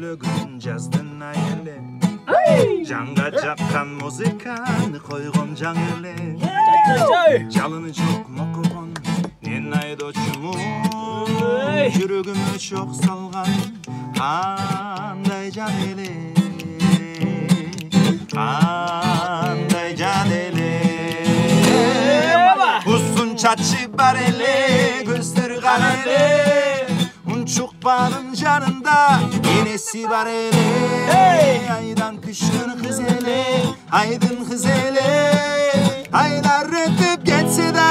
көйлөгүн жаздын айылы жанга жаккан музыканы койгон жаң эле жалыны жок мокогон мен айдоочумун жүрөгүмө чок салган кандай жан эле кандай жан эле uzun çaçı бар эле көздөр кара эле унчукпанын жанында энеси бар эле айдан түшкөн кыз эле айдын кыз эле айлар өтүп кетсе да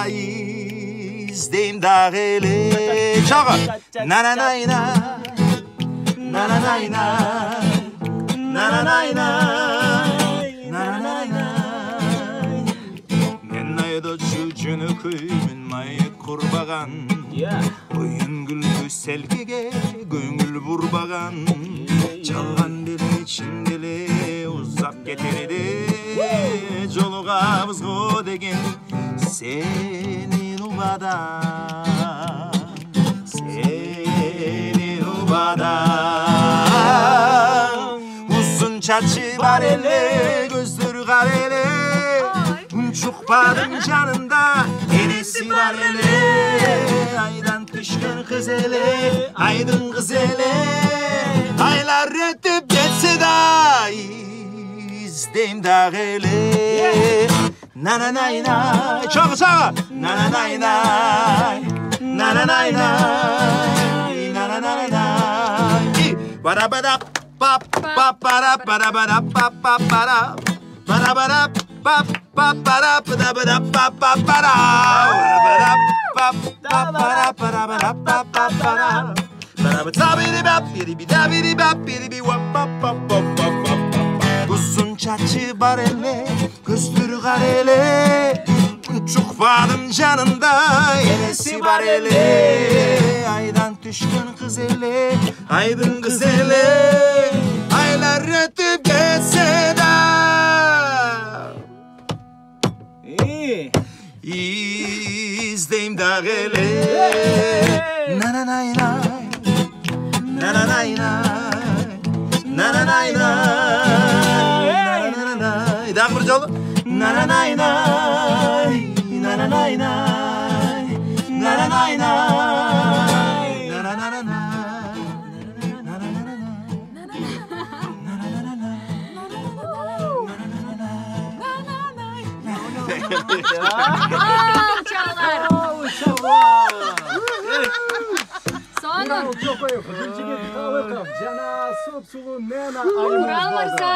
издейм дагы эле чагы нананайна нананайна нананайна нананайна мен айдоочу жөнөкөймүн майык курбаган оюн күлкү селкеге көңүл бурбаган жалган деле чын деле узап кетерде жолугабыз го деген сени убадан uzun çaçı бар эле көздөр кара эле унчукпадын жанында энеси бар эле айдан түшкөн кыз эле айдын кыз эле айлар өтүп кетсе да издейм дагы эле нананайна чогу чогу нананайна нананайна нананайна барабара пап пап пара пара пара пап пап пара барабара пап пап пара пара пара пап пап пара барабара пап пап пара пара пара пап пап пара барабара бап бириби дабири бап бириби вап пап пап пап пап uzun çaçı бар эле көздөр кара эле унчукпадын жанында энеси бар эле айдан түшкөн кыз эле айдын кыз эле айлар өтүп кетсе да издейм дагы эле нананайна нананайна нананайна дагы бир жолу нананайна нананайна нананайна Sonra çok ayıp. Jana, sop sulu, nena, ayı.